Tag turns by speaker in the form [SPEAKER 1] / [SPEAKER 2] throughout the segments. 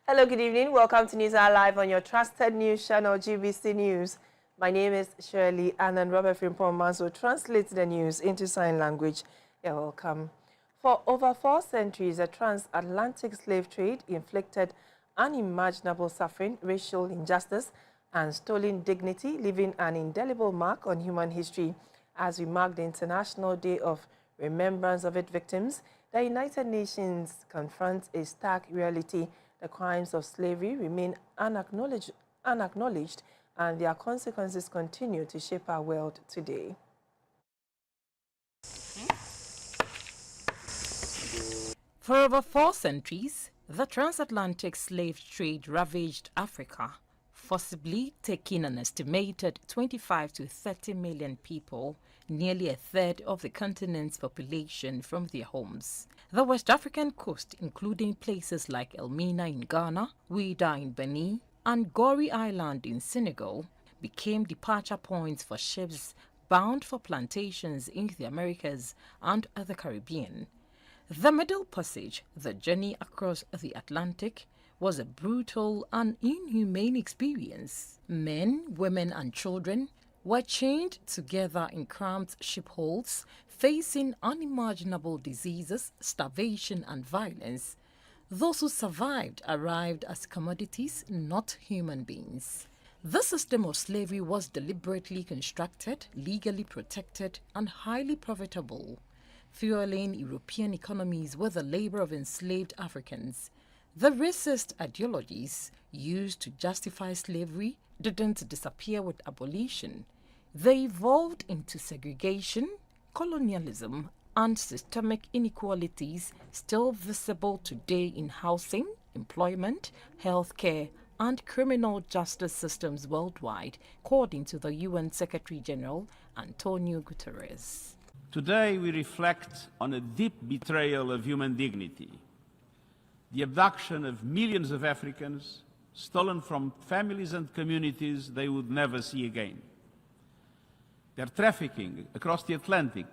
[SPEAKER 1] Hello, good evening. Welcome to News Hour Live on your trusted news channel, GBC News. My name is Shirley, and Robert Frimpong will translate the news into sign language. You're welcome. For over 4 centuries, the transatlantic slave trade inflicted unimaginable suffering, racial injustice, and stolen dignity, leaving an indelible mark on human history. As we mark the International Day of Remembrance of its victims, the United Nations confronts a stark reality. The crimes of slavery remain unacknowledged, and their consequences continue to shape our world today.
[SPEAKER 2] For over 4 centuries, the transatlantic slave trade ravaged Africa, forcibly taking an estimated 25 to 30 million people, nearly a third of the continent's population, from their homes. The West African coast, including places like Elmina in Ghana, Ouidah in Benin, and Gorée Island in Senegal, became departure points for ships bound for plantations in the Americas and the Caribbean. The Middle Passage, the journey across the Atlantic, was a brutal and inhumane experience. Men, women, and children were chained together in cramped shipholds, facing unimaginable diseases, starvation, and violence. Those who survived arrived as commodities, not human beings. The system of slavery was deliberately constructed, legally protected, and highly profitable, fueling European economies with the labor of enslaved Africans. The racist ideologies used to justify slavery didn't disappear with abolition. They evolved into segregation, colonialism, and systemic inequalities still visible today in housing, employment, healthcare, and criminal justice systems worldwide, according to the UN Secretary General Antonio Guterres.
[SPEAKER 3] Today we reflect on a deep betrayal of human dignity, the abduction of millions of Africans, stolen from families and communities they would never see again. Their trafficking across the Atlantic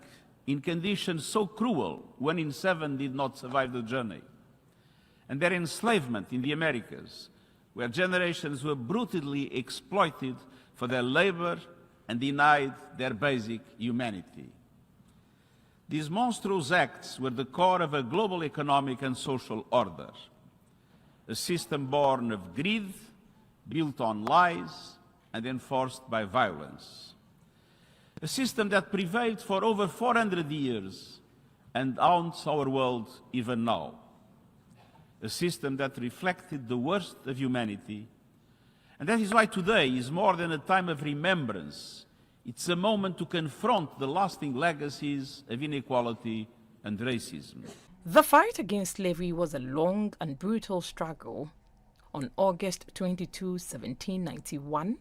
[SPEAKER 3] in conditions so cruel 1 in 7 did not survive the journey, and their enslavement in the Americas, where generations were brutally exploited for their labor and denied their basic humanity. These monstrous acts were the core of a global economic and social order, a system born of greed, built on lies, and enforced by violence. A system that prevailed for over 400 years and haunts our world even now. A system that reflected the worst of humanity. And that is why today is more than a time of remembrance. It's a moment to confront the lasting legacies of inequality and racism.
[SPEAKER 2] The fight against slavery was a long and brutal struggle. On August 22, 1791,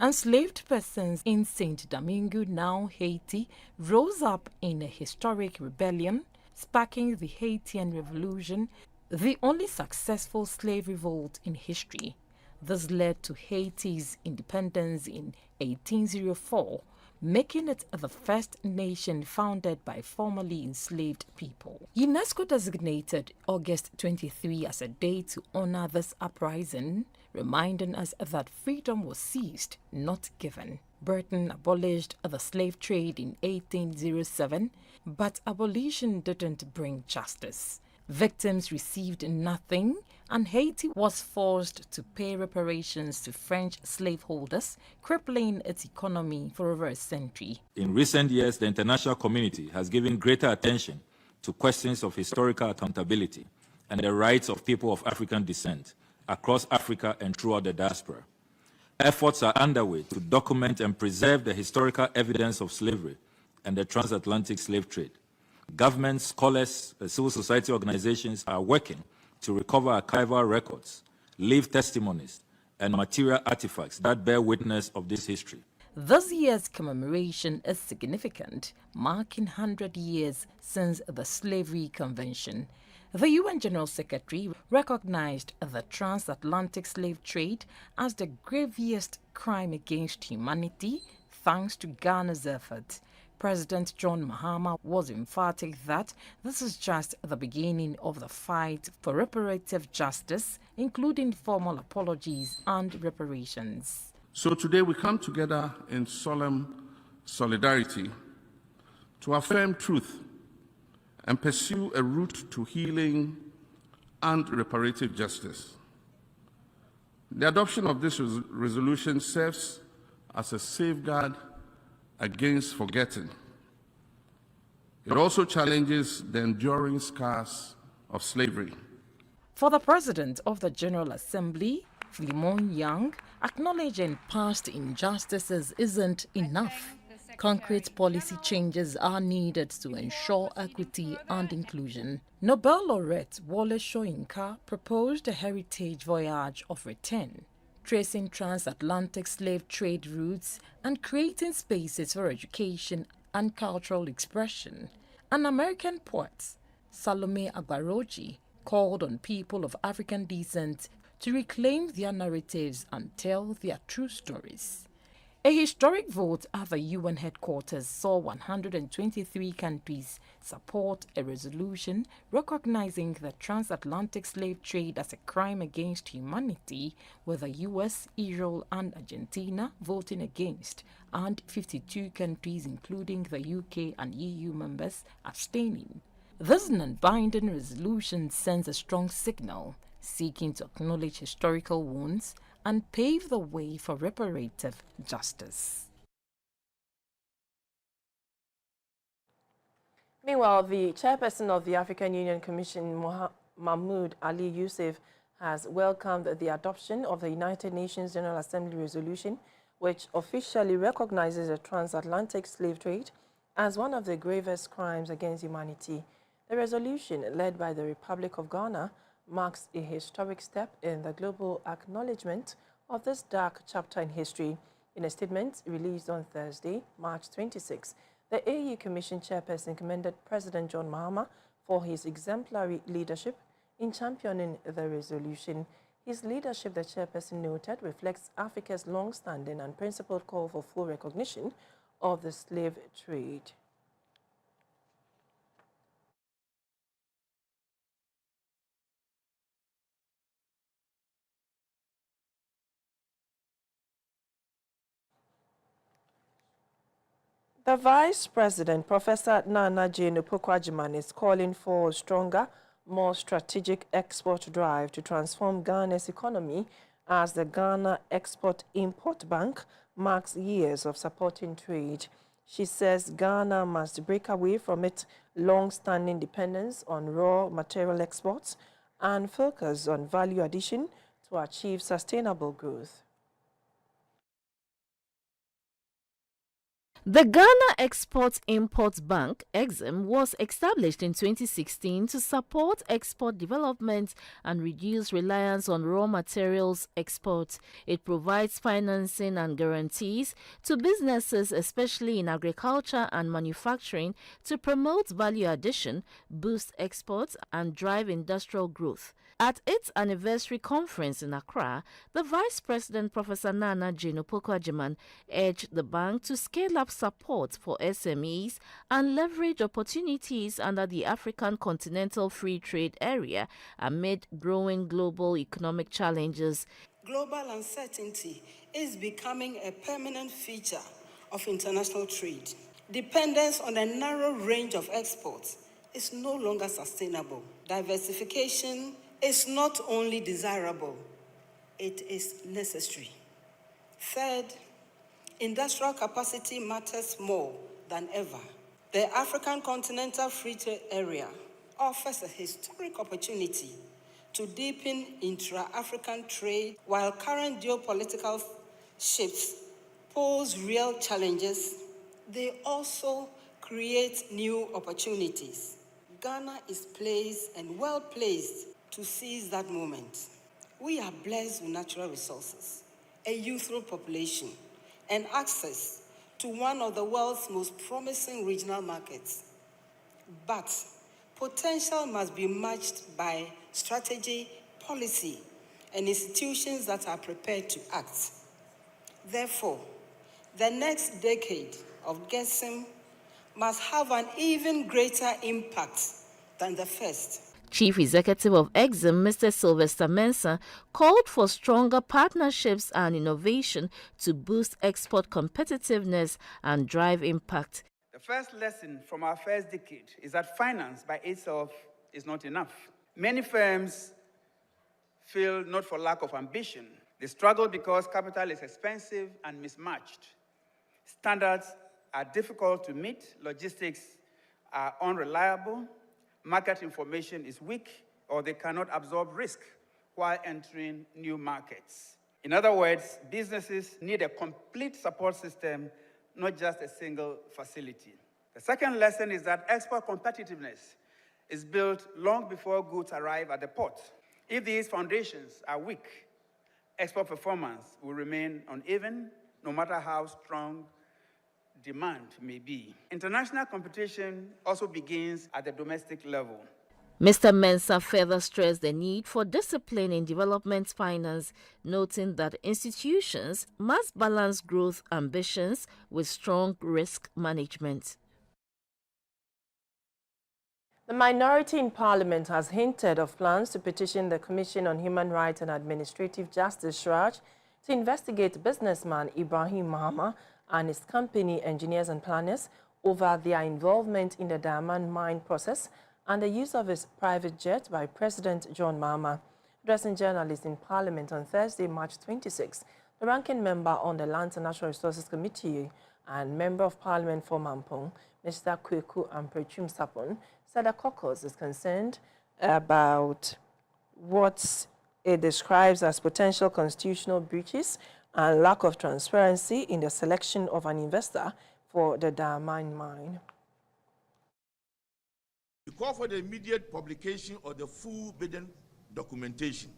[SPEAKER 2] enslaved persons in Saint Domingue, now Haiti, rose up in a historic rebellion, sparking the Haitian Revolution, the only successful slave revolt in history. This led to Haiti's independence in 1804, making it the first nation founded by formerly enslaved people. UNESCO designated August 23 as a day to honor this uprising, reminding us that freedom was seized, not given. Britain abolished the slave trade in 1807, but abolition didn't bring justice. Victims received nothing, and Haiti was forced to pay reparations to French slaveholders, crippling its economy for over a century.
[SPEAKER 4] In recent years, the international community has given greater attention to questions of historical accountability and the rights of people of African descent across Africa and throughout the diaspora. Efforts are underway to document and preserve the historical evidence of slavery and the transatlantic slave trade. Governments, scholars, and civil society organizations are working to recover archival records, lived testimonies, and material artifacts that bear witness of this history.
[SPEAKER 2] This year's commemoration is significant, marking 100 years since the Slavery Convention. The UN General Secretary recognized the transatlantic slave trade as the gravest crime against humanity, thanks to Ghana's effort. President John Mahama was emphatic that this is just the beginning of the fight for reparative justice, including formal apologies and reparations.
[SPEAKER 5] So today we come together in solemn solidarity to affirm truth and pursue a route to healing and reparative justice. The adoption of this resolution serves as a safeguard against forgetting. It also challenges the enduring scars of slavery.
[SPEAKER 2] For the President of the General Assembly, Philemon Yang, acknowledging past injustices isn't enough. Concrete policy changes are needed to ensure equity and inclusion. Nobel laureate Wole Soyinka proposed a heritage voyage of return, tracing transatlantic slave trade routes and creating spaces for education and cultural expression. An American poet, Salome Agbaroji, called on people of African descent to reclaim their narratives and tell their true stories. A historic vote at the UN headquarters saw 123 countries support a resolution recognizing the transatlantic slave trade as a crime against humanity, with the US, Israel, and Argentina voting against, and 52 countries, including the UK and EU members, abstaining. This non-binding resolution sends a strong signal, seeking to acknowledge historical wounds and pave the way for reparative justice.
[SPEAKER 1] Meanwhile, the chairperson of the African Union Commission, Mahmoud Ali Yusuf, has welcomed the adoption of the United Nations General Assembly resolution, which officially recognizes the transatlantic slave trade as one of the gravest crimes against humanity. The resolution, led by the Republic of Ghana, marks a historic step in the global acknowledgement of this dark chapter in history. In a statement released on Thursday, March 26, the AU Commission chairperson commended President John Mahama for his exemplary leadership in championing the resolution. His leadership, the chairperson noted, reflects Africa's long-standing and principled call for full recognition of the slave trade. The Vice President, Professor Nana Jane Opoku-Agyeman, is calling for a stronger, more strategic export drive to transform Ghana's economy as the Ghana Export-Import Bank marks years of supporting trade. She says Ghana must break away from its long-standing dependence on raw material exports and focus on value addition to achieve sustainable growth.
[SPEAKER 6] The Ghana Export-Import Bank, EXIM, was established in 2016 to support export development and reduce reliance on raw materials exports. It provides financing and guarantees to businesses, especially in agriculture and manufacturing, to promote value addition, boost exports, and drive industrial growth. At its anniversary conference in Accra, the Vice President, Professor Nana Jane Opoku-Agyeman, urged the bank to scale up support for SMEs and leverage opportunities under the African Continental Free Trade Area amid growing global economic challenges.
[SPEAKER 7] Global uncertainty is becoming a permanent feature of international trade. Dependence on a narrow range of exports is no longer sustainable. Diversification is not only desirable, it is necessary. Third, industrial capacity matters more than ever. The African Continental Free Trade Area offers a historic opportunity to deepen intra-African trade, while current geopolitical shifts pose real challenges. They also create new opportunities. Ghana is placed and well placed to seize that moment. We are blessed with natural resources, a youthful population, and access to one of the world's most promising regional markets. But potential must be matched by strategy, policy, and institutions that are prepared to act. Therefore, the next decade of GESIM must have an even greater impact than the first.
[SPEAKER 6] Chief Executive of EXIM, Mr. Sylvester Mensah, called for stronger partnerships and innovation to boost export competitiveness and drive impact.
[SPEAKER 8] The first lesson from our first decade is that finance by itself is not enough. Many firms fail not for lack of ambition. They struggle because capital is expensive and mismatched. Standards are difficult to meet, logistics are unreliable, market information is weak, or they cannot absorb risk while entering new markets. In other words, businesses need a complete support system, not just a single facility. The second lesson is that export competitiveness is built long before goods arrive at the port. If these foundations are weak, export performance will remain uneven, no matter how strong demand may be. International competition also begins at the domestic level.
[SPEAKER 6] Mr. Mensah further stressed the need for discipline in development finance, noting that institutions must balance growth ambitions with strong risk management.
[SPEAKER 1] The minority in Parliament has hinted of plans to petition the Commission on Human Rights and Administrative Justice, CHRAJ, to investigate businessman Ibrahim Mahama and his company, Engineers and Planners, over their involvement in the diamond mine process and the use of his private jet by President John Mahama. Addressing journalists in Parliament on Thursday, March 26, the ranking member on the Lands and Natural Resources Committee and Member of Parliament for Mampong, Mr. Kweku Amprechum Sapon, said the caucus is concerned about what it describes as potential constitutional breaches and lack of transparency in the selection of an investor for the diamond mine.
[SPEAKER 9] We call for the immediate publication of the full bidding documentation,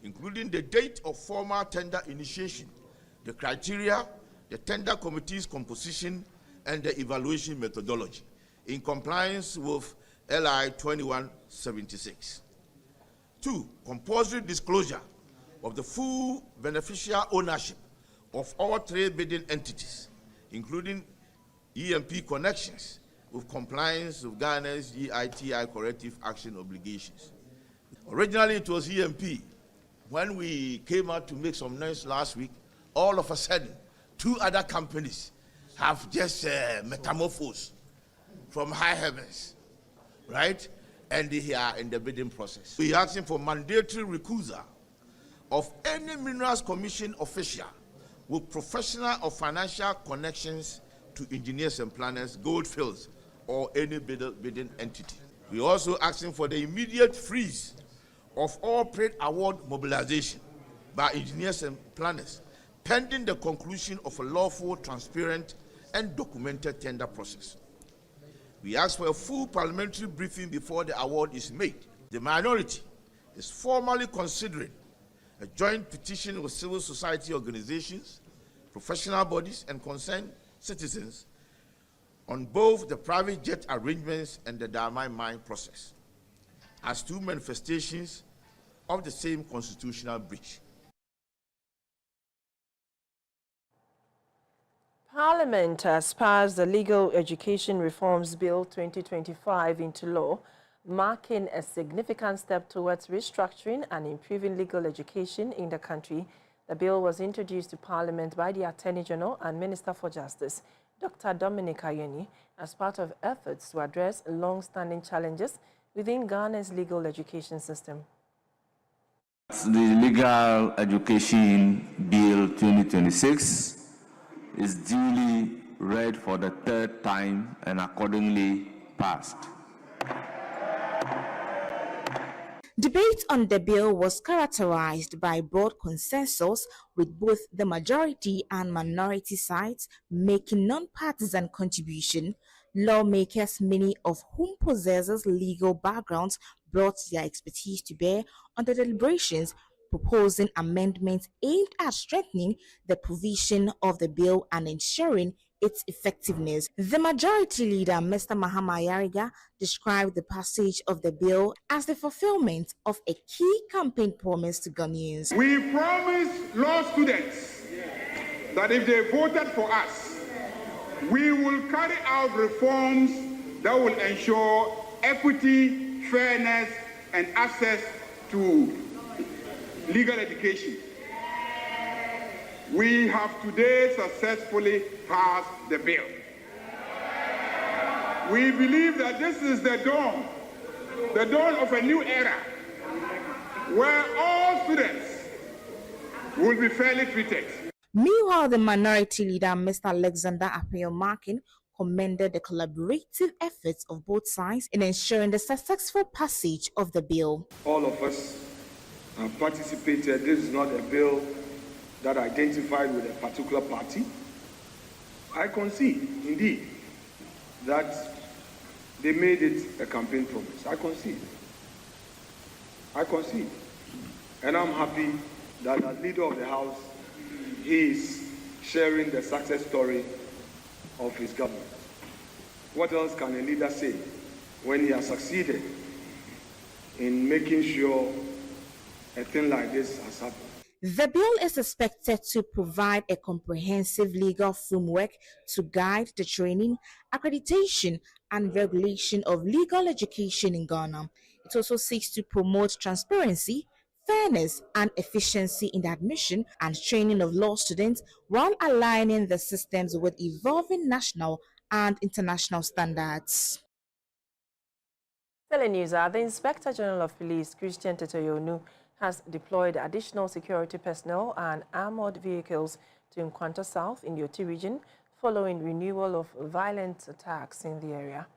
[SPEAKER 9] including the date of formal tender initiation, the criteria, the tender committee's composition, and the evaluation methodology, in compliance with LI 2176. 2, compulsory disclosure of the full beneficial ownership of all 3 bidding entities, including EMP connections, with compliance with Ghana's EITI corrective action obligations. Originally, it was EMP. When we came out to make some noise last week, all of a sudden, 2 other companies have just metamorphosed from high heavens, right? And they are in the bidding process. We are asking for mandatory recusal of any Minerals Commission official with professional or financial connections to Engineers and Planners, Goldfields, or any bidding entity. We are also asking for the immediate freeze of all paid award mobilization by Engineers and Planners, pending the conclusion of a lawful, transparent, and documented tender process. We ask for a full parliamentary briefing before the award is made. The minority is formally considering a joint petition with civil society organizations, professional bodies, and concerned citizens on both the private jet arrangements and the diamond mine process as 2 manifestations of the same constitutional breach.
[SPEAKER 1] Parliament has passed the Legal Education Reforms Bill 2025 into law, marking a significant step towards restructuring and improving legal education in the country. The bill was introduced to Parliament by the Attorney General and Minister for Justice, Dr. Dominic Ayeni, as part of efforts to address long-standing challenges within Ghana's legal education system.
[SPEAKER 10] The Legal Education Bill 2026 is duly read for the 3rd time and accordingly passed.
[SPEAKER 11] Debate on the bill was characterized by broad consensus, with both the majority and minority sides making non-partisan contribution. Lawmakers, many of whom possess legal backgrounds, brought their expertise to bear on the deliberations, proposing amendments aimed at strengthening the provision of the bill and ensuring its effectiveness. The majority leader, Mr. Mahama Yariga, described the passage of the bill as the fulfillment of a key campaign promise to Ghanaians.
[SPEAKER 12] We promised law students that if they voted for us, We will carry out reforms that will ensure equity, fairness, and access to legal education. We have today successfully passed the bill. We believe that this is the dawn of a new era, where all students will be fairly treated.
[SPEAKER 11] Meanwhile, the minority leader, Mr. Alexander Appiah-Markin, commended the collaborative efforts of both sides in ensuring the successful passage of the bill.
[SPEAKER 13] All of us have participated. This is not a bill that identified with a particular party. I concede, indeed, that they made it a campaign promise. I concede. And I'm happy that as leader of the House, he is sharing the success story of his government. What else can a leader say when he has succeeded in making sure a thing like this has happened?
[SPEAKER 11] The bill is expected to provide a comprehensive legal framework to guide the training, accreditation, and regulation of legal education in Ghana. It also seeks to promote transparency, fairness, and efficiency in the admission and training of law students while aligning the systems with evolving national and international standards.
[SPEAKER 1] Telenews, the Inspector General of Police, Christian Tetoyonu, has deployed additional security personnel and armored vehicles to Nkwanta South in the Oti region following renewal of violent attacks in the area.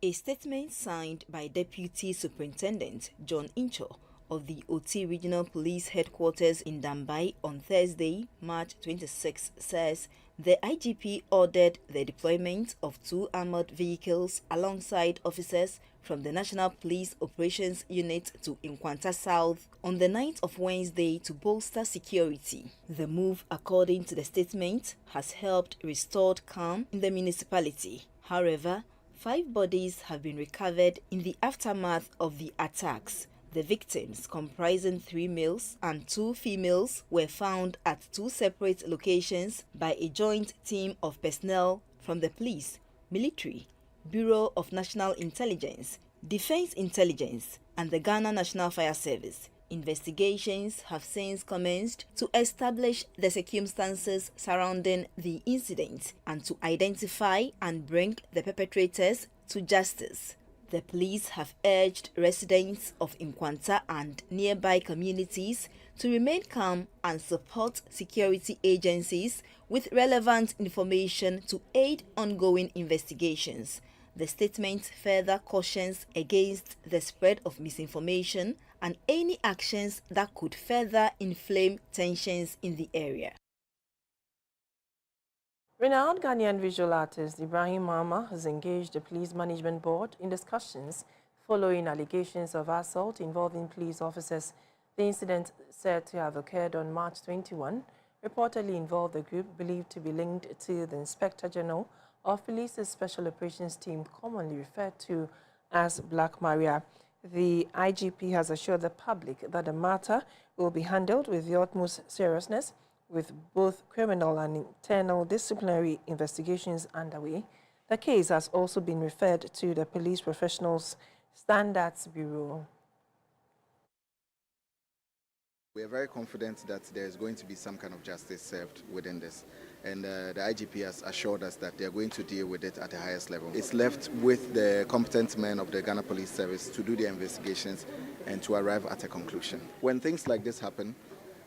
[SPEAKER 14] A statement signed by Deputy Superintendent John Incho of the Oti Regional Police Headquarters in Dambai on Thursday, March 26, says the IGP ordered the deployment of 2 armored vehicles alongside officers from the National Police Operations Unit to Nkwanta South on the night of Wednesday to bolster security. The move, according to the statement, has helped restore calm in the municipality. However, 5 bodies have been recovered in the aftermath of the attacks. The victims, comprising 3 males and 2 females, were found at 2 separate locations by a joint team of personnel from the police, military, Bureau of National Intelligence, Defense Intelligence, and the Ghana National Fire Service. Investigations have since commenced to establish the circumstances surrounding the incident and to identify and bring the perpetrators to justice. The police have urged residents of Nkwanta and nearby communities to remain calm and support security agencies with relevant information to aid ongoing investigations. The statement further cautions against the spread of misinformation and any actions that could further inflame tensions in the area.
[SPEAKER 1] Renowned Ghanaian visual artist Ibrahim Mama has engaged the Police Management Board in discussions following allegations of assault involving police officers. The incident, said to have occurred on March 21, reportedly involved a group believed to be linked to the Inspector General of Police's Special Operations Team, commonly referred to as Black Maria. The IGP has assured the public that the matter will be handled with the utmost seriousness, with both criminal and internal disciplinary investigations underway. The case has also been referred to the Police Professionals Standards Bureau.
[SPEAKER 15] We are very confident that there is going to be some kind of justice served within this. And the IGP has assured us that they are going to deal with it at the highest level. It's left with the competent men of the Ghana Police Service to do their investigations and to arrive at a conclusion. When things like this happen,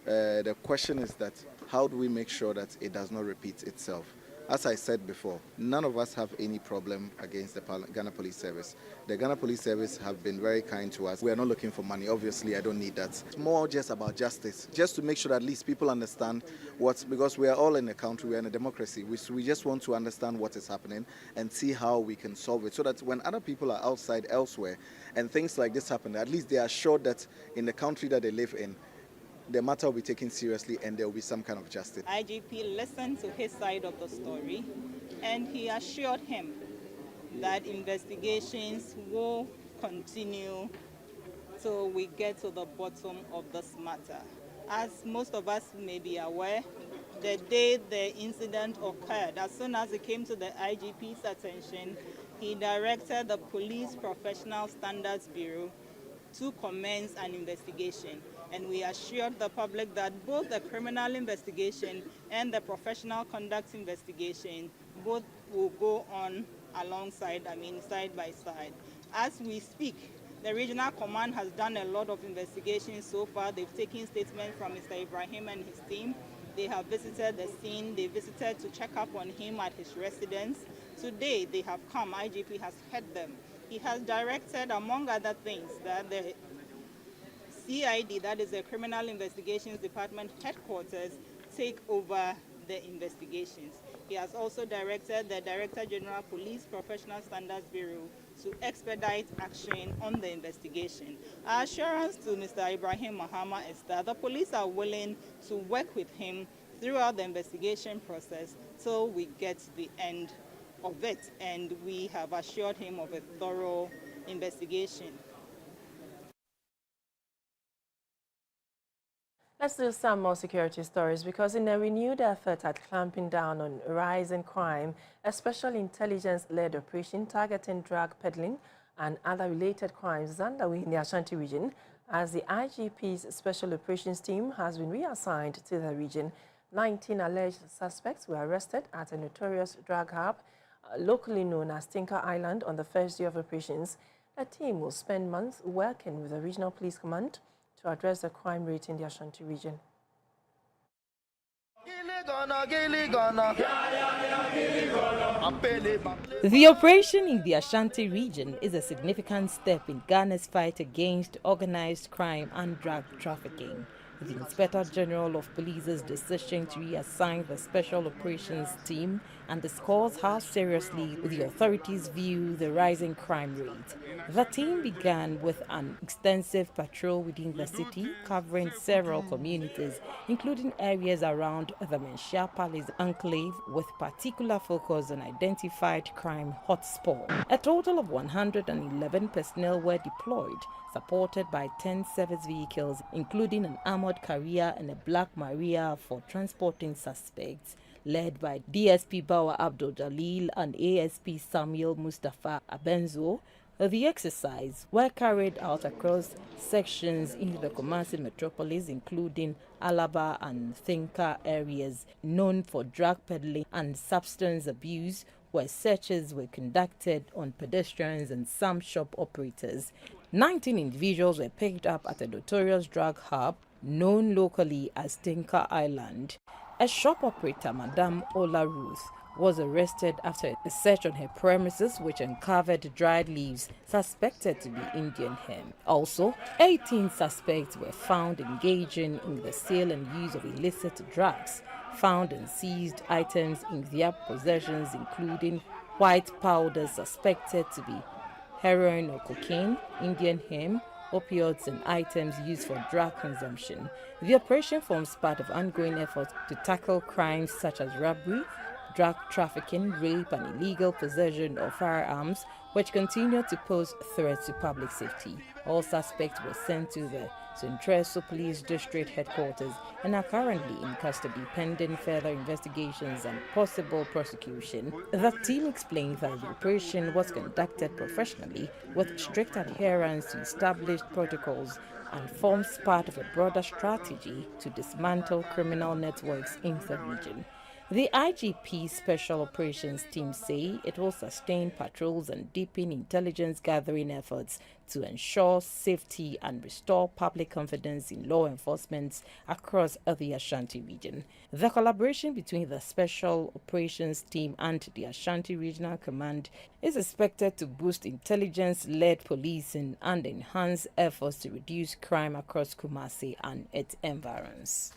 [SPEAKER 15] the question is that how do we make sure that it does not repeat itself? As I said before, none of us have any problem against the Ghana Police Service. The Ghana Police Service have been very kind to us. We are not looking for money. Obviously, I don't need that. It's more just about justice, just to make sure that at least people understand because we are all in a country, we are in a democracy. We just want to understand what is happening and see how we can solve it so that when other people are outside elsewhere and things like this happen, at least they are sure that in the country that they live in, the matter will be taken seriously and there will be some kind of justice.
[SPEAKER 16] IGP listened to his side of the story and he assured him that investigations will continue till we get to the bottom of this matter. As most of us may be aware, the day the incident occurred, as soon as it came to the IGP's attention, he directed the Police Professional Standards Bureau to commence an investigation. And we assured the public that both the criminal investigation and the professional conduct investigation both will go on alongside, side by side. As we speak, the regional command has done a lot of investigations so far. They've taken statements from Mr. Ibrahim and his team. They have visited the scene. They visited to check up on him at his residence. Today, they have come. IGP has heard them. He has directed, among other things, that the CID, that is the Criminal Investigations Department headquarters, take over the investigations. He has also directed the Director General Police Professional Standards Bureau to expedite action on the investigation. Our assurance to Mr. Ibrahim Mahama is that the police are willing to work with him throughout the investigation process till we get to the end of it, and we have assured him of a thorough investigation.
[SPEAKER 1] Let's do some more security stories, because in a renewed effort at clamping down on rising crime, a special intelligence-led operation targeting drug peddling and other related crimes is underway in the Ashanti region, as the IGP's Special Operations Team has been reassigned to the region. 19 alleged suspects were arrested at a notorious drug hub, locally known as Tinker Island, on the first day of operations. The team will spend months working with the Regional Police Command to address the crime rate in the Ashanti region.
[SPEAKER 2] The operation in the Ashanti region is a significant step in Ghana's fight against organized crime and drug trafficking. The Inspector General of Police's decision to reassign the Special Operations Team underscores how seriously the authorities view the rising crime rate. The team began with an extensive patrol within the city, covering several communities, including areas around the Menchia Palace enclave, with particular focus on identified crime hotspots. A total of 111 personnel were deployed, supported by 10 service vehicles, including an armored carrier and a Black Maria for transporting suspects. Led by DSP Bawa Abdul Jalil and ASP Samuel Mustafa Abenzo, the exercise were carried out across sections in the Kumasi metropolis, including Alaba and Thinka areas known for drug peddling and substance abuse, where searches were conducted on pedestrians and some shop operators. 19 individuals were picked up at a notorious drug hub known locally as Tinker Island. A shop operator, Madame Ola Ruth, was arrested after a search on her premises which uncovered dried leaves suspected to be Indian hemp. Also, 18 suspects were found engaging in the sale and use of illicit drugs. Found and seized items in their possessions including white powder suspected to be heroin or cocaine, Indian hemp, opioids and items used for drug consumption. The operation forms part of ongoing efforts to tackle crimes such as robbery, drug trafficking, rape and illegal possession of firearms, which continue to pose threats to public safety. All suspects were sent to the Centreso Police District Headquarters and are currently in custody pending further investigations and possible prosecution. The team explained that the operation was conducted professionally with strict adherence to established protocols and forms part of a broader strategy to dismantle criminal networks in the region. The IGP Special Operations Team say it will sustain patrols and deepen intelligence gathering efforts to ensure safety and restore public confidence in law enforcement across the Ashanti region. The collaboration between the Special Operations Team and the Ashanti Regional Command is expected to boost intelligence-led policing and enhance efforts to reduce crime across Kumasi and its environs.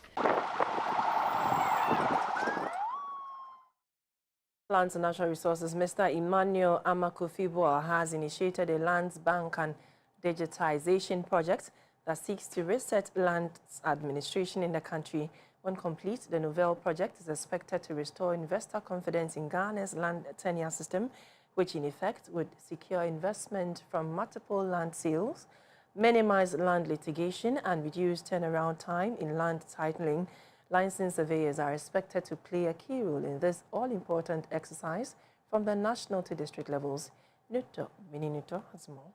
[SPEAKER 1] Lands and Natural Resources, Mr. Emmanuel Amakofiboa has initiated a lands bank and digitization project that seeks to reset land administration in the country. When complete, the Nouvelle project is expected to restore investor confidence in Ghana's land tenure system, which in effect would secure investment from multiple land sales, minimize land litigation, and reduce turnaround time in land titling. Licensed surveyors are expected to play a key role in this all-important exercise from the national to district levels. Mini Nuto has more.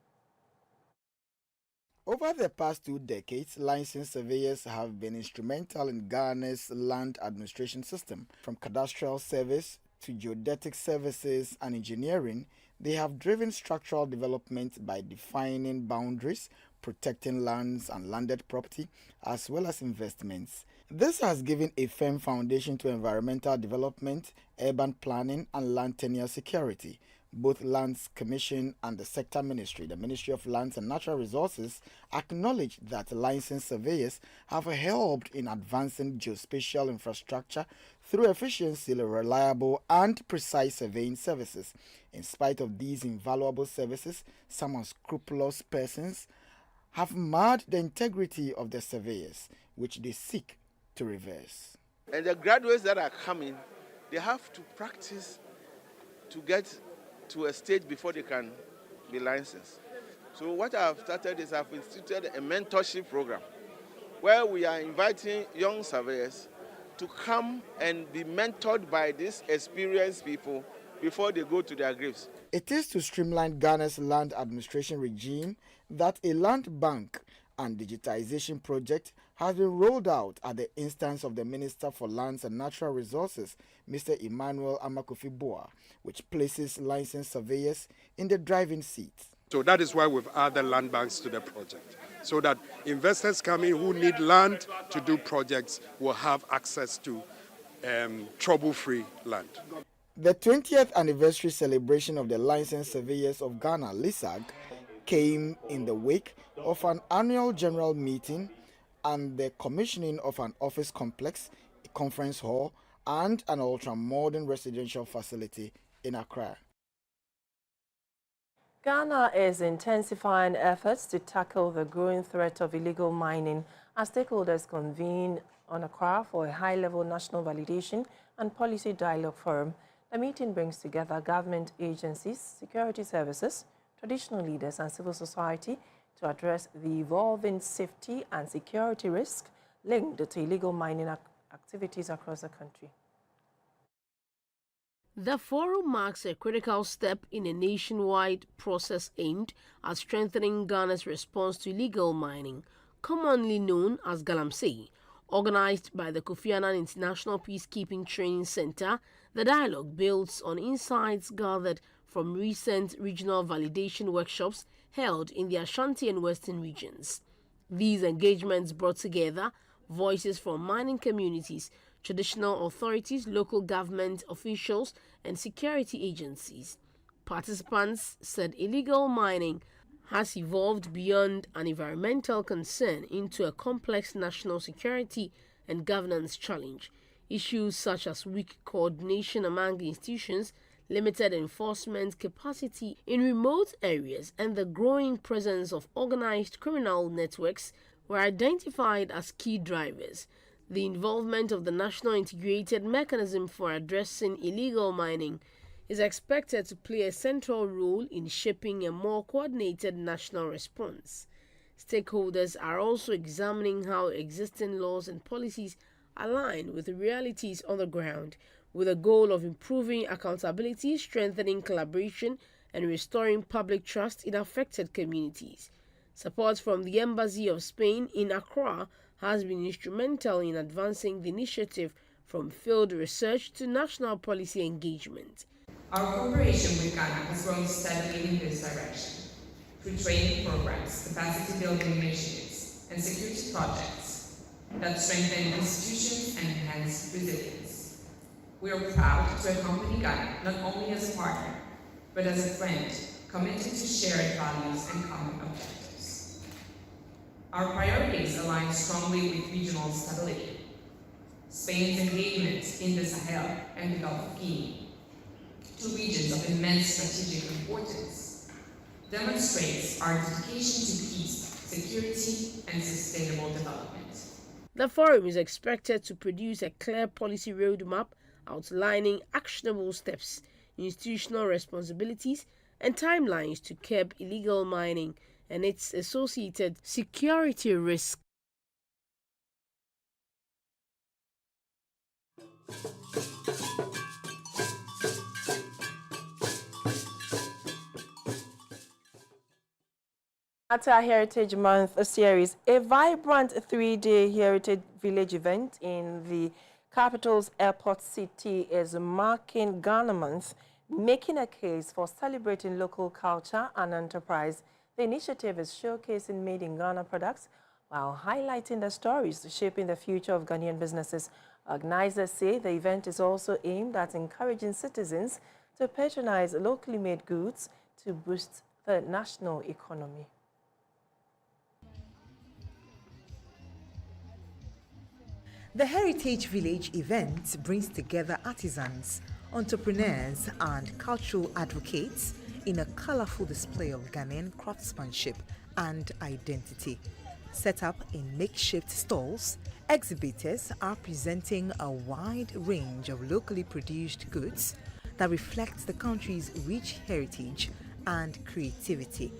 [SPEAKER 17] Over the past 2 decades, licensed surveyors have been instrumental in Ghana's land administration system. From cadastral service to geodetic services and engineering, they have driven structural development by defining boundaries, protecting lands and landed property, as well as investments. This has given a firm foundation to environmental development, urban planning, and land tenure security. Both Lands Commission and the Sector Ministry, the Ministry of Lands and Natural Resources, acknowledge that licensed surveyors have helped in advancing geospatial infrastructure through efficiency, reliable, and precise surveying services. In spite of these invaluable services, some unscrupulous persons have marred the integrity of the surveyors, which they seek to reverse.
[SPEAKER 9] And the graduates that are coming, they have to practice to get to a stage before they can be licensed. So what I've started is I've instituted a mentorship program where we are inviting young surveyors to come and be mentored by these experienced people before they go to their graves.
[SPEAKER 17] It is to streamline Ghana's land administration regime that a land bank and digitization project has been rolled out at the instance of the Minister for Lands and Natural Resources, Mr. Emmanuel Amakofi-Boa, which places licensed surveyors in the driving seat.
[SPEAKER 18] So that is why we've added land banks to the project, so that investors coming who need land to do projects will have access to trouble-free land.
[SPEAKER 17] The 20th anniversary celebration of the Licensed Surveyors of Ghana, LISAG, came in the wake of an annual general meeting and the commissioning of an office complex, a conference hall, and an ultra-modern residential facility in Accra.
[SPEAKER 1] Ghana is intensifying efforts to tackle the growing threat of illegal mining as stakeholders convene on Accra for a high-level national validation and policy dialogue forum. The meeting brings together government agencies, security services, traditional leaders and civil society to address the evolving safety and security risk linked to illegal mining activities across the country.
[SPEAKER 19] The forum marks a critical step in a nationwide process aimed at strengthening Ghana's response to illegal mining, commonly known as Galamsey. Organized by the Kofi Annan International Peacekeeping Training Center, the dialogue builds on insights gathered from recent regional validation workshops held in the Ashanti and Western regions. These engagements brought together voices from mining communities, traditional authorities, local government officials, and security agencies. Participants said illegal mining has evolved beyond an environmental concern into a complex national security and governance challenge. Issues such as weak coordination among institutions, limited enforcement capacity in remote areas, and the growing presence of organized criminal networks were identified as key drivers. The involvement of the National Integrated Mechanism for Addressing Illegal Mining is expected to play a central role in shaping a more coordinated national response. Stakeholders are also examining how existing laws and policies align with the realities on the ground, with the goal of improving accountability, strengthening collaboration, and restoring public trust in affected communities. Support from the Embassy of Spain in Accra has been instrumental in advancing the initiative from field research to national policy engagement.
[SPEAKER 20] Our cooperation with Ghana has grown steadily in this direction through training programs, capacity building initiatives, and security projects that strengthen institutions and enhance resilience. We are proud to accompany Ghana not only as a partner, but as a friend committed to shared values and common objectives. Our priorities align strongly with regional stability. Spain's engagement in the Sahel and the Gulf of Guinea, two regions of immense strategic importance, demonstrates our dedication to peace, security, and sustainable development.
[SPEAKER 19] The forum is expected to produce a clear policy roadmap outlining actionable steps, institutional responsibilities, and timelines to curb illegal mining and its associated security risks.
[SPEAKER 1] At our Heritage Month series, a vibrant 3-day Heritage Village event in the capital's airport city is marking Ghana Month, making a case for celebrating local culture and enterprise. The initiative is showcasing made in Ghana products while highlighting the stories shaping the future of Ghanaian businesses. Organizers say the event is also aimed at encouraging citizens to patronize locally made goods to boost the national economy.
[SPEAKER 21] The Heritage Village event brings together artisans, entrepreneurs, and cultural advocates in a colorful display of Ghanaian craftsmanship and identity. Set up in makeshift stalls, exhibitors are presenting a wide range of locally produced goods that reflect the country's rich heritage and creativity.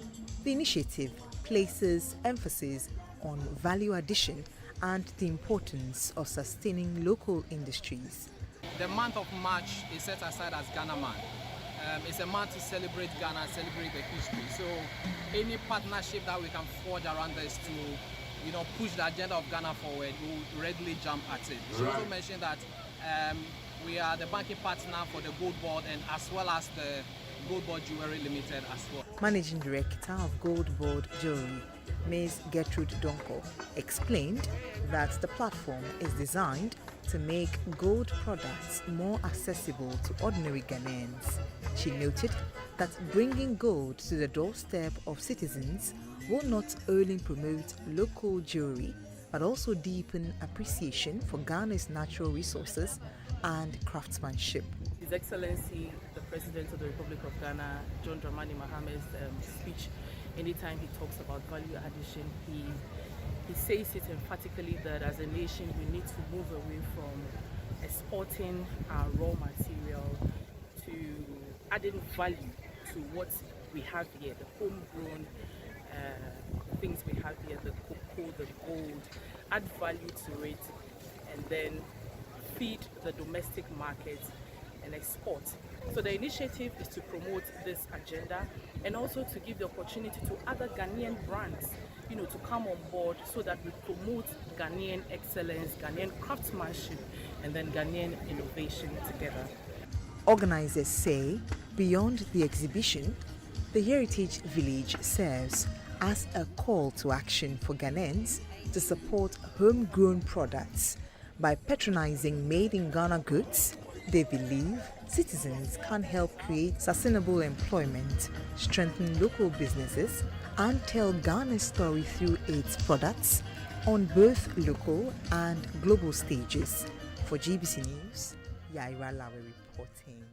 [SPEAKER 21] The initiative places emphasis on value addition and the importance of sustaining local industries.
[SPEAKER 22] The month of March is set aside as Ghana Month. It's a month to celebrate Ghana, celebrate the history. So any partnership that we can forge around this to, push the agenda of Ghana forward, we'll readily jump at it. She also mentioned that we are the banking partner for the Gold Board and as well as the Gold Board Jewelry Limited as well.
[SPEAKER 21] Managing Director of Gold Board Jewelry, Ms. Gertrude Donko, explained that the platform is designed to make gold products more accessible to ordinary Ghanaians. She noted that bringing gold to the doorstep of citizens will not only promote local jewelry, but also deepen appreciation for Ghana's natural resources and craftsmanship.
[SPEAKER 23] His Excellency, the President of the Republic of Ghana, John Dramani Mahame's speech, anytime he talks about value addition, he says it emphatically that as a nation we need to move away from exporting our raw material to adding value to what we have here, the homegrown things we have here, the cocoa, the gold, add value to it and then feed the domestic market and export. So the initiative is to promote this agenda and also to give the opportunity to other Ghanaian brands, to come on board so that we promote Ghanaian excellence, Ghanaian craftsmanship, and then Ghanaian innovation together.
[SPEAKER 21] Organizers say beyond the exhibition, the Heritage Village serves as a call to action for Ghanaians to support homegrown products. By patronizing made in Ghana goods, they believe citizens can help create sustainable employment, strengthen local businesses, and tell Ghana's story through its products on both local and global stages. For GBC News, Yaira Lawe reporting.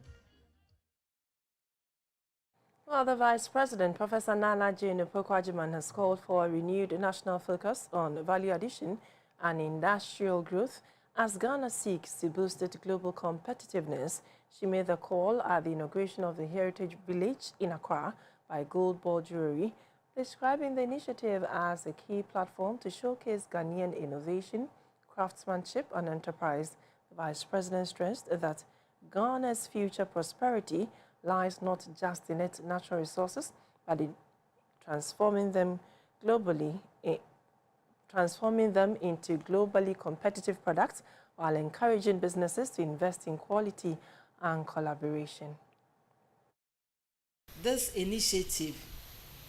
[SPEAKER 1] Well, the Vice President, Professor Nana Jane Opoku-Agyeman, has called for a renewed national focus on value addition and industrial growth as Ghana seeks to boost its global competitiveness. She made the call at the inauguration of the Heritage Village in Accra by Gold Board Jewelry, describing the initiative as a key platform to showcase Ghanaian innovation, craftsmanship and enterprise. The Vice President stressed that Ghana's future prosperity lies not just in its natural resources, but in transforming them into globally competitive products while encouraging businesses to invest in quality and collaboration.
[SPEAKER 7] This initiative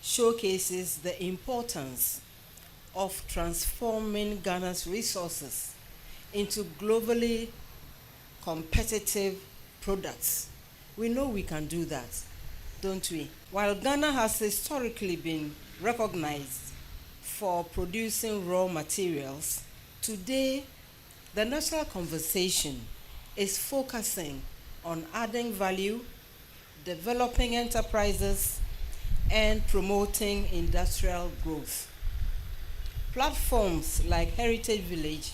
[SPEAKER 7] showcases the importance of transforming Ghana's resources into globally competitive products. We know we can do that, don't we? While Ghana has historically been recognized for producing raw materials, today the national conversation is focusing on adding value, developing enterprises, and promoting industrial growth. Platforms like Heritage Village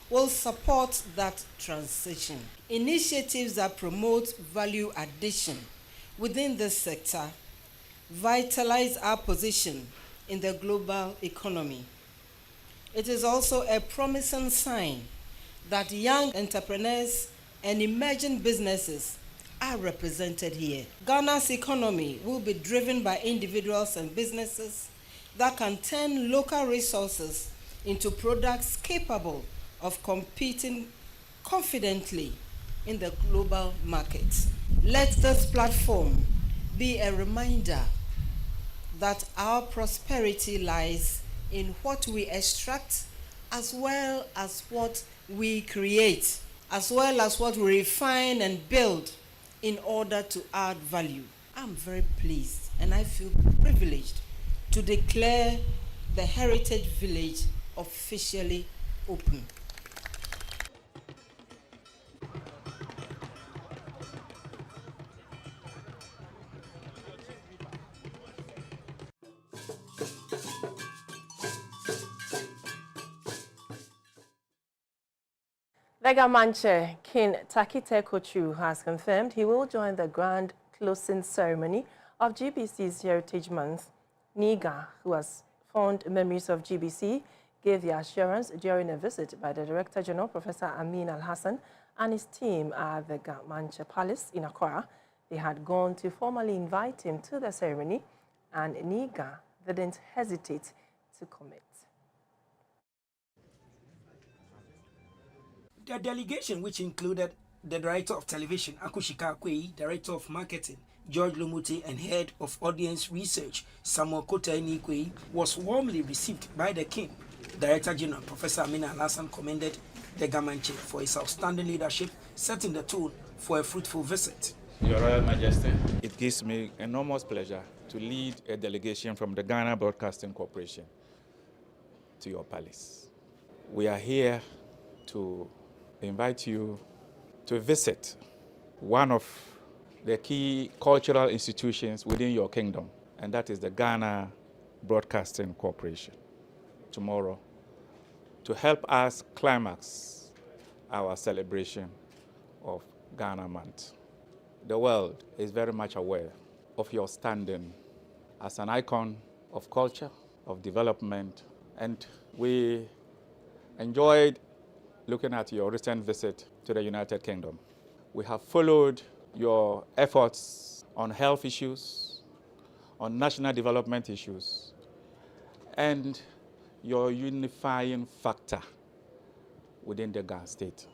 [SPEAKER 7] will support that transition. Initiatives that promote value addition within this sector vitalize our position in the global economy. It is also a promising sign that young entrepreneurs and emerging businesses are represented here. Ghana's economy will be driven by individuals and businesses that can turn local resources into products capable of competing confidently in the global markets. Let this platform be a reminder that our prosperity lies in what we extract as well as what we create, as well as what we refine and build in order to add value. I'm very pleased and I feel privileged to declare the Heritage Village officially open.
[SPEAKER 1] The Gamanche King Takite Kochu has confirmed he will join the grand closing ceremony of GBC's Heritage Month. Niga, who has fond memories of GBC, gave the assurance during a visit by the Director General, Professor Amin Al-Hassan, and his team at the Gamanche Palace in Accra. They had gone to formally invite him to the ceremony, and Niga didn't hesitate to commit.
[SPEAKER 3] The delegation, which included the Director of Television, Akushika Akweyi, Director of Marketing, George Lumute, and Head of Audience Research, Samuel Kota Nikweyi, was warmly received by the King. Director General, Professor Amin Al-Hassan, commended the Gamanche for his outstanding leadership, setting the tone for a fruitful visit.
[SPEAKER 4] Your Royal Majesty, it gives me enormous pleasure to lead a delegation from the Ghana Broadcasting Corporation to your palace. We are here to invite you to visit one of the key cultural institutions within your kingdom, and that is the Ghana Broadcasting Corporation, tomorrow, to help us climax our celebration of Ghana Month. The world is very much aware of your standing as an icon of culture, of development, and we enjoyed looking at your recent visit to the United Kingdom. We have followed your efforts on health issues, on national development issues, and your unifying factor within the Ghana state.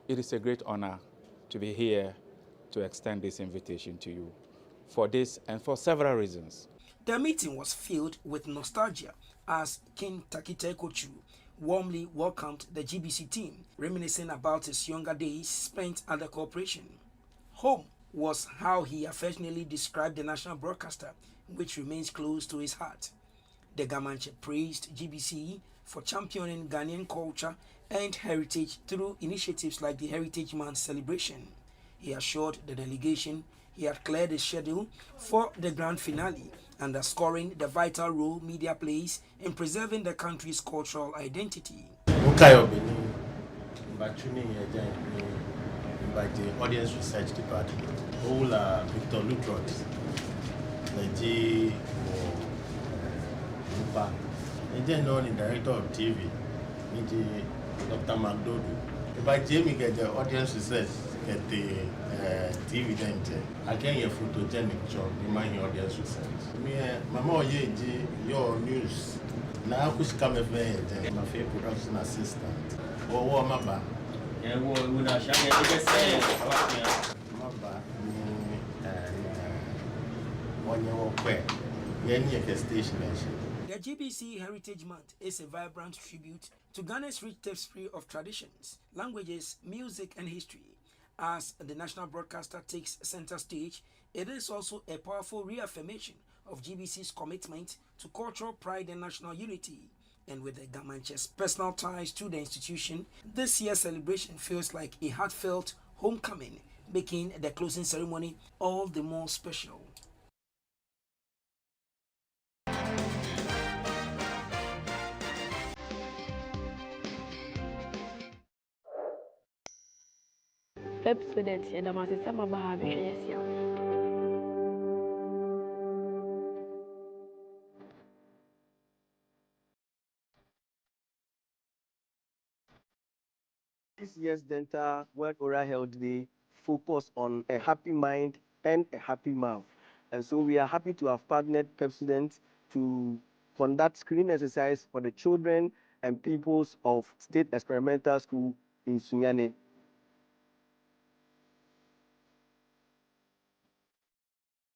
[SPEAKER 4] It is a great honor to be here to extend this invitation to you for this and for several reasons.
[SPEAKER 3] The meeting was filled with nostalgia as King Takite Kochu warmly welcomed the GBC team, reminiscing about his younger days spent at the corporation. Home was how he affectionately described the national broadcaster, which remains close to his heart. The Gamanche praised GBC for championing Ghanaian culture and heritage through initiatives like the Heritage Month celebration. He assured the delegation he had cleared the schedule for the grand finale, underscoring the vital role media plays in preserving the country's cultural identity.
[SPEAKER 5] The Audience Research Department, Victor Lutrot, the Director of TV, Dr. McDodo. If Jamie get the Audience Research, get the TV then I can hear photogenic job in my Audience Research. Me, Mama, your news. Now, who's coming there? My favorite production assistant. Or Mama. Yeah, well, we not shall say, Mama, one year old quick.
[SPEAKER 3] The GBC Heritage Month is a vibrant tribute to Ghana's rich tapestry of traditions, languages, music, and history. As the national broadcaster takes center stage, it is also a powerful reaffirmation of GBC's commitment to cultural pride and national unity. And with the Gamanche's personal ties to the institution, this year's celebration feels like a heartfelt homecoming, making the closing ceremony all the more special.
[SPEAKER 24] President and I'm a summer baby.
[SPEAKER 6] This year's Dental World Oral Health Day focus on a happy mind and a happy mouth. And so we are happy to have partnered Pepsodent to conduct screening exercise for the children and pupils of State Experimental School in Sunyani.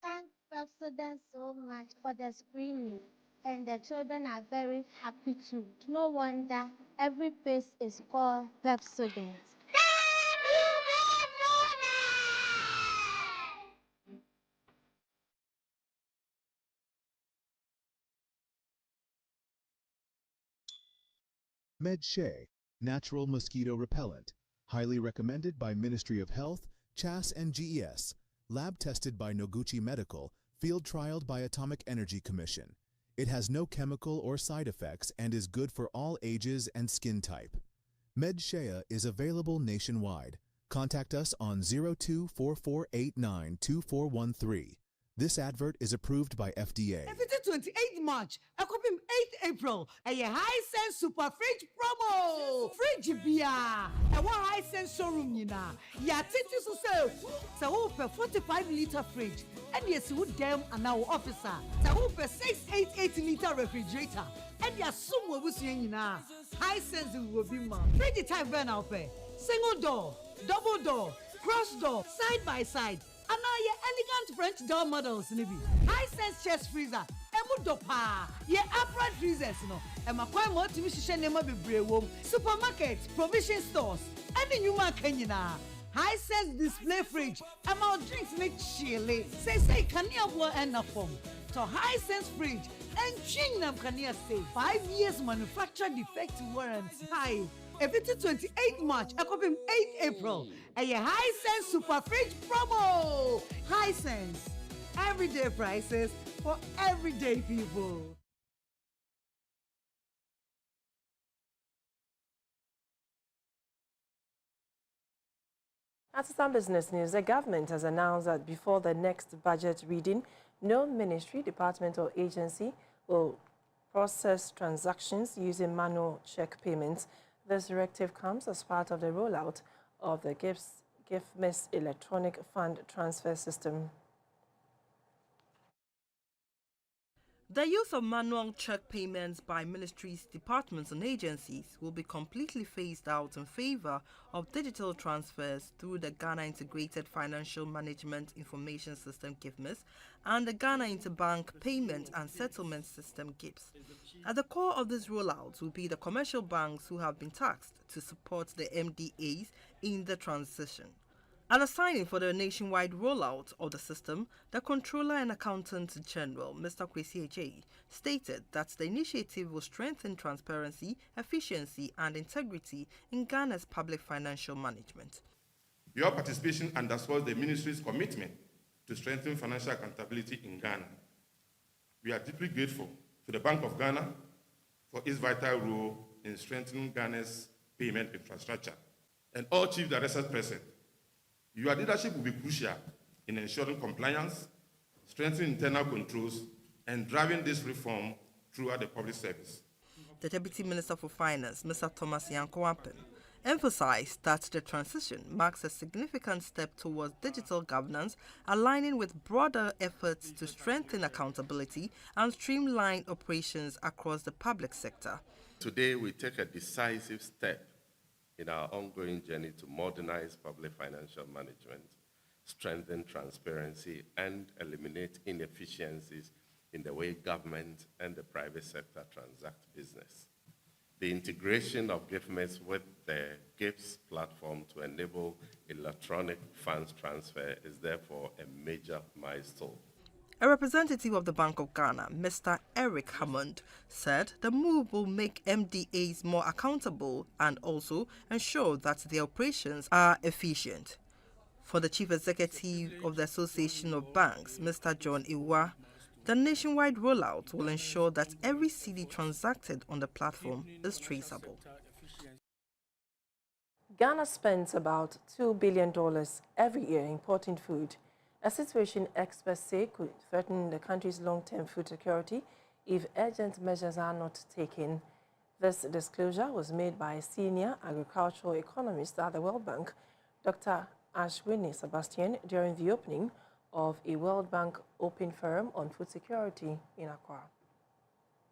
[SPEAKER 8] Thank Pepsodent so much for the screening, and the children are very happy too. No wonder every face is called Pepsodent.
[SPEAKER 10] MedShay, natural mosquito repellent, highly recommended by Ministry of Health, CHAS and GES, lab tested by Noguchi Medical, field trialed by Atomic Energy Commission. It has no chemical or side effects and is good for all ages and skin type. MedShay is available nationwide. Contact us on 0244892413. This advert is approved by FDA.
[SPEAKER 12] 28 March, I copy 8 April, a high sense super fridge promo. Fridge beer, a high sense showroom, ya titi so 45-liter fridge, and yes, would them and our officer, so 688-liter refrigerator, and ya sumo was high sense will be more. Fridge type burn out pay, single door, double door, cross door, side by side. And now your elegant French door models, Nibi. High sense chest freezer. Emudopa. Ye upright freezers, no. And my quite more to Michigan Nema Bibrewom. Supermarkets, provision stores. And the new Kenya. High sense display fridge. And our drinks make chilly. Say, can you wear and form? To high sense fridge. And Chinam can you say 5 years manufacturer defect warranty. Hi. Every 28 March, I copy 8 April. A high sense super fridge promo. High sense. Everyday prices for everyday people.
[SPEAKER 1] At some business news, the government has announced that before the next budget reading, no ministry, department or agency will process transactions using manual check payments. This directive comes as part of the rollout of the GIFMIS electronic fund transfer system.
[SPEAKER 25] The use of manual check payments by ministries, departments and agencies will be completely phased out in favor of digital transfers through the Ghana Integrated Financial Management Information System GIFMIS and the Ghana Interbank Payment and Settlement System GIPS. At the core of this rollout will be the commercial banks who have been tasked to support the MDAs in the transition. At the signing for the nationwide rollout of the system, the Controller and Accountant General, Mr. Kwesi Ajay, stated that the initiative will strengthen transparency, efficiency and integrity in Ghana's public financial management.
[SPEAKER 26] Your participation underscores the Ministry's commitment to strengthen financial accountability in Ghana. We are deeply grateful to the Bank of Ghana for its vital role in strengthening Ghana's payment infrastructure and all chief directors present. Your leadership will be crucial in ensuring compliance, strengthening internal controls, and driving this reform throughout the public service.
[SPEAKER 25] The Deputy Minister for Finance, Mr. Thomas Yankowapen, emphasized that the transition marks a significant step towards digital governance, aligning with broader efforts to strengthen accountability and streamline operations across the public sector.
[SPEAKER 27] Today, we take a decisive step in our ongoing journey to modernize public financial management, strengthen transparency, and eliminate inefficiencies in the way government and the private sector transact business. The integration of GIFMIS with the GIPS platform to enable electronic funds transfer is therefore a major milestone.
[SPEAKER 25] A representative of the Bank of Ghana, Mr. Eric Hammond, said the move will make MDAs more accountable and also ensure that their operations are efficient. For the Chief Executive of the Association of Banks, Mr. John Iwa, the nationwide rollout will ensure that every CD transacted on the platform is traceable.
[SPEAKER 1] Ghana spends about $2 billion every year importing food, a situation experts say could threaten the country's long-term food security if urgent measures are not taken. This disclosure was made by senior agricultural economist at the World Bank, Dr. Ashwini Sebastian, during the opening of a World Bank Open Forum on Food Security in Accra.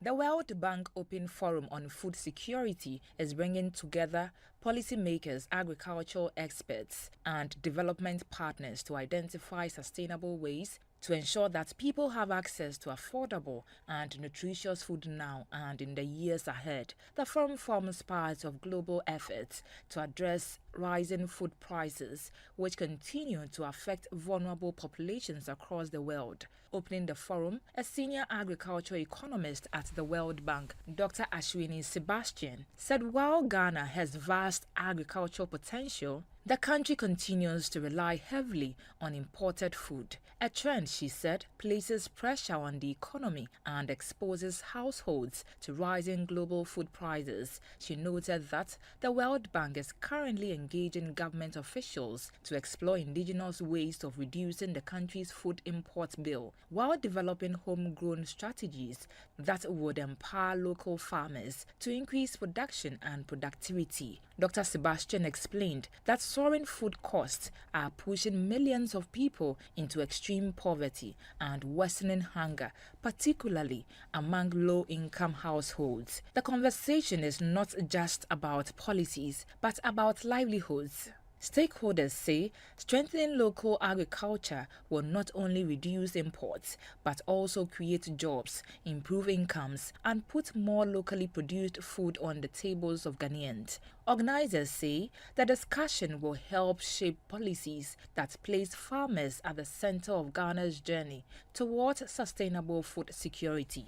[SPEAKER 2] The World Bank Open Forum on Food Security is bringing together policymakers, agricultural experts, and development partners to identify sustainable ways to ensure that people have access to affordable and nutritious food now and in the years ahead. The forum forms part of global efforts to address rising food prices, which continue to affect vulnerable populations across the world. Opening the forum, a senior agricultural economist at the World Bank, Dr. Ashwini Sebastian, said while Ghana has vast agricultural potential, the country continues to rely heavily on imported food. A trend, she said, places pressure on the economy and exposes households to rising global food prices. She noted that the World Bank is currently engaging government officials to explore indigenous ways of reducing the country's food import bill, while developing homegrown strategies that would empower local farmers to increase production and productivity. Dr. Sebastian explained that soaring food costs are pushing millions of people into extreme poverty and worsening hunger, particularly among low-income households. The conversation is not just about policies, but about livelihoods. Stakeholders say strengthening local agriculture will not only reduce imports, but also create jobs, improve incomes, and put more locally produced food on the tables of Ghanaians. Organizers say the discussion will help shape policies that place farmers at the center of Ghana's journey towards sustainable food security.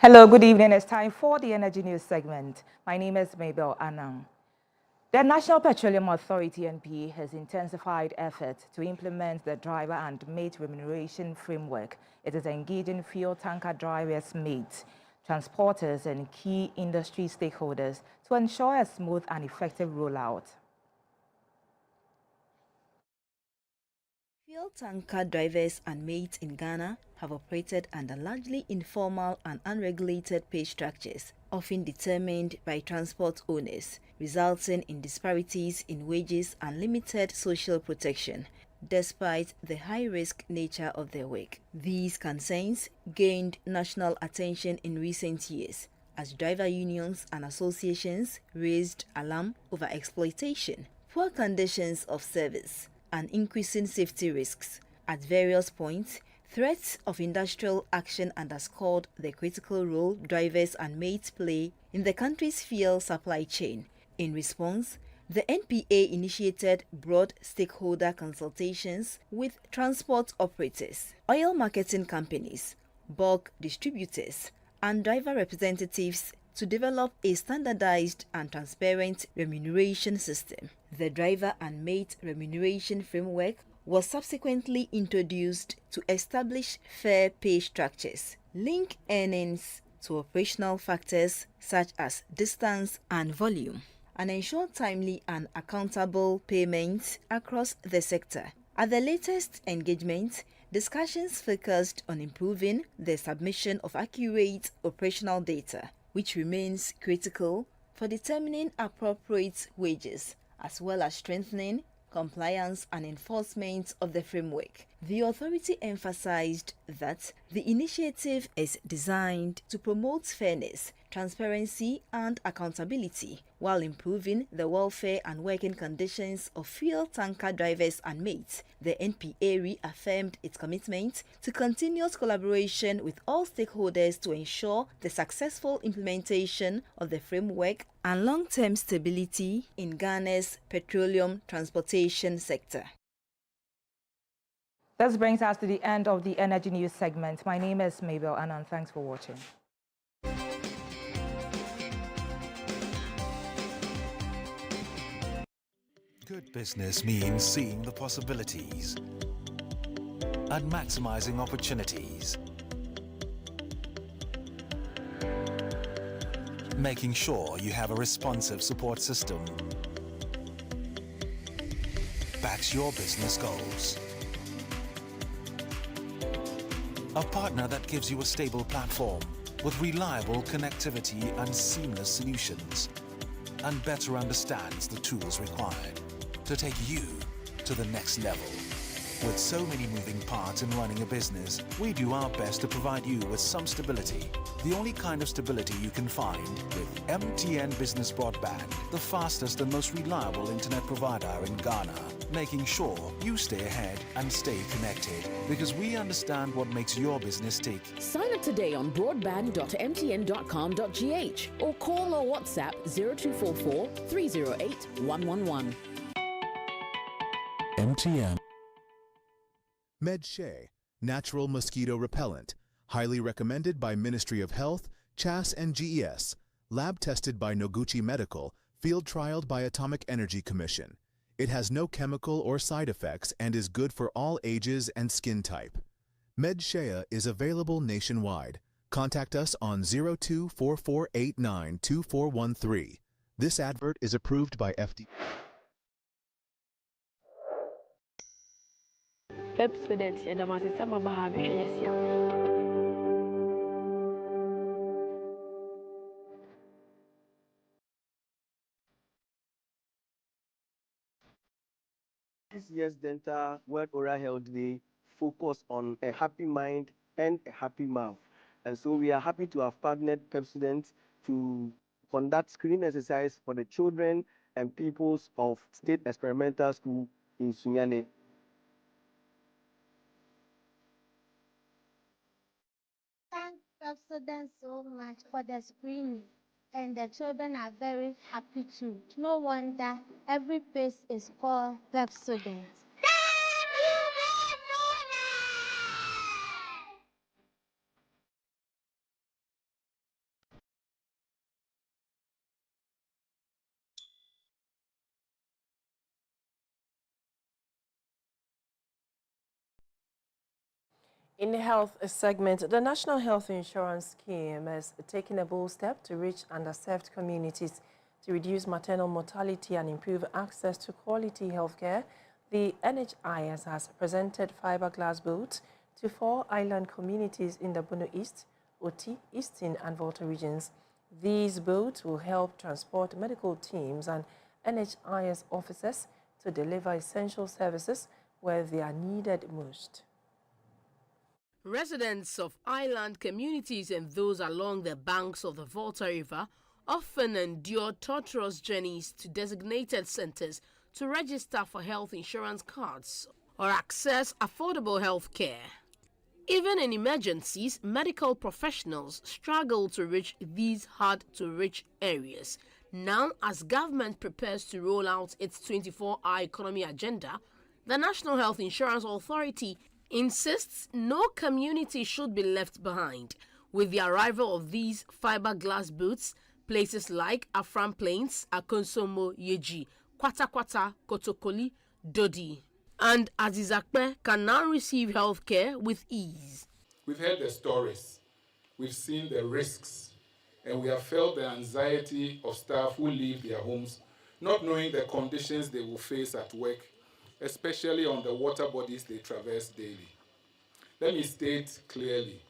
[SPEAKER 9] Hello, good evening. It's time for the Energy News segment. My name is Mabel Anang. The National Petroleum Authority (NPA) has intensified efforts to implement the driver and mate remuneration framework. It is engaging fuel tanker drivers, mates, transporters, and key industry stakeholders to ensure a smooth and effective rollout.
[SPEAKER 11] Fuel tanker drivers and mates in Ghana have operated under largely informal and unregulated pay structures, often determined by transport owners, resulting in disparities in wages and limited social protection, despite the high-risk nature of their work. These concerns gained national attention in recent years, as driver unions and associations raised alarm over exploitation, poor conditions of service, and increasing safety risks. At various points, threats of industrial action underscored the critical role drivers and mates play in the country's fuel supply chain. In response, the NPA initiated broad stakeholder consultations with transport operators, oil marketing companies, bulk distributors, and driver representatives to develop a standardized and transparent remuneration system. The driver and mate remuneration framework was subsequently introduced to establish fair pay structures, link earnings to operational factors such as distance and volume, and ensure timely and accountable payments across the sector. At the latest engagement, discussions focused on improving the submission of accurate operational data, which remains critical for determining appropriate wages, as well as strengthening compliance and enforcement of the framework. The authority emphasized that the initiative is designed to promote fairness, transparency, and accountability, while improving the welfare and working conditions of fuel tanker drivers and mates. The NPA reaffirmed its commitment to continuous collaboration with all stakeholders to ensure the successful implementation of the framework and long-term stability in Ghana's petroleum transportation sector.
[SPEAKER 9] This brings us to the end of the Energy News segment. My name is Mabel Anand. Thanks for watching.
[SPEAKER 13] Good business means seeing the possibilities and maximizing opportunities, making sure you have a responsive support system, backs your business goals. A partner that gives you a stable platform with reliable connectivity and seamless solutions, and better understands the tools required to take you to the next level. With so many moving parts in running a business, we do our best to provide you with some stability. The only kind of stability you can find with MTN Business Broadband, the fastest and most reliable internet provider in Ghana, making sure you stay ahead and stay connected, because we understand what makes your business tick.
[SPEAKER 14] Sign up today on broadband.mtn.com.gh or call or WhatsApp 0244 308 111.
[SPEAKER 10] MTN. MedShay, natural mosquito repellent, highly recommended by Ministry of Health, CHAS and GES, lab tested by Noguchi Medical, field trialed by Atomic Energy Commission. It has no chemical or side effects and is good for all ages and skin type. MedShay is available nationwide. Contact us on 0244892413. This advert is approved by FDA.
[SPEAKER 24] Pepsodent and Amasisama Bahavi.
[SPEAKER 6] This year's Dental World Oral Health Day focus on a happy mind and a happy mouth. And so we are happy to have partnered Pepsodent to conduct screening exercise for the children and pupils of State Experimental School in Sunyani.
[SPEAKER 8] Thank Pepsodent so much for the screening, and the children are very happy too. No wonder every face is called Pepsodent.
[SPEAKER 1] In the health segment, the National Health Insurance Scheme has taken a bold step to reach underserved communities to reduce maternal mortality and improve access to quality healthcare. The NHIS has presented fiberglass boats to 4 island communities in the Bono East, Oti, Eastern and Volta regions. These boats will help transport medical teams and NHIS officers to deliver essential services where they are needed most.
[SPEAKER 15] Residents of island communities and those along the banks of the Volta River often endure torturous journeys to designated centers to register for health insurance cards or access affordable health care. Even in emergencies, medical professionals struggle to reach these hard-to-reach areas. Now, as government prepares to roll out its 24-hour economy agenda, the National Health Insurance Authority insists no community should be left behind. With the arrival of these fiberglass boots, places like Afram Plains, Akonsomo, Yeji, Kwata, Kotokoli, Dodi, and Azizakpe can now receive health care with ease.
[SPEAKER 16] We've heard the stories, we've seen the risks, and we have felt the anxiety of staff who leave their homes, not knowing the conditions they will face at work, especially on the water bodies they traverse daily. Let me state clearly,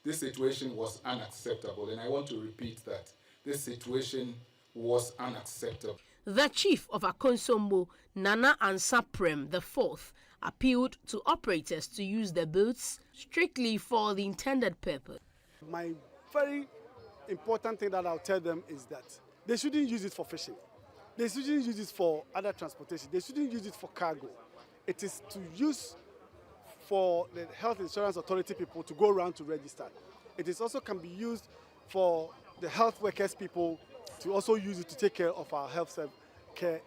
[SPEAKER 16] this situation was unacceptable, and I want to repeat that. This situation was unacceptable.
[SPEAKER 15] The chief of Akonsombo, Nana Ansaprem IV, appealed to operators to use the boats strictly for the intended purpose.
[SPEAKER 17] My very important thing that I'll tell them is that they shouldn't use it for fishing. They shouldn't use it for other transportation. They shouldn't use it for cargo. It is to use for the Health Insurance Authority people to go around to register. It is also can be used for the health workers people to also use it to take care of our health care.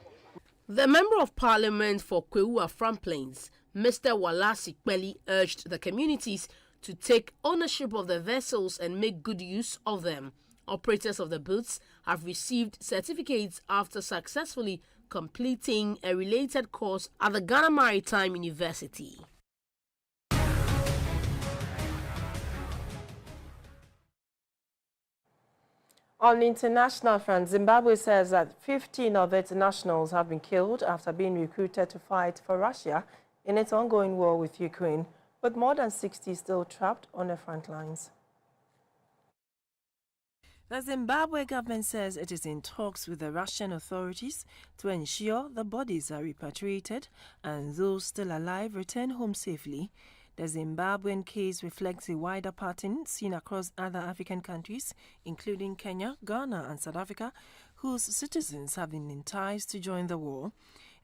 [SPEAKER 15] The Member of Parliament for Kwewu Afram Plains, Mr. Walasi Kweli, urged the communities to take ownership of the vessels and make good use of them. Operators of the boats have received certificates after successfully completing a related course at the Ghana Maritime University.
[SPEAKER 1] On the international front, Zimbabwe says that 15 of its nationals have been killed after being recruited to fight for Russia in its ongoing war with Ukraine, with more than 60 still trapped on the front lines. The Zimbabwe government says it is in talks with the Russian authorities to ensure the bodies are repatriated and those still alive return home safely. The Zimbabwean case reflects a wider pattern seen across other African countries, including Kenya, Ghana and South Africa, whose citizens have been enticed to join the war.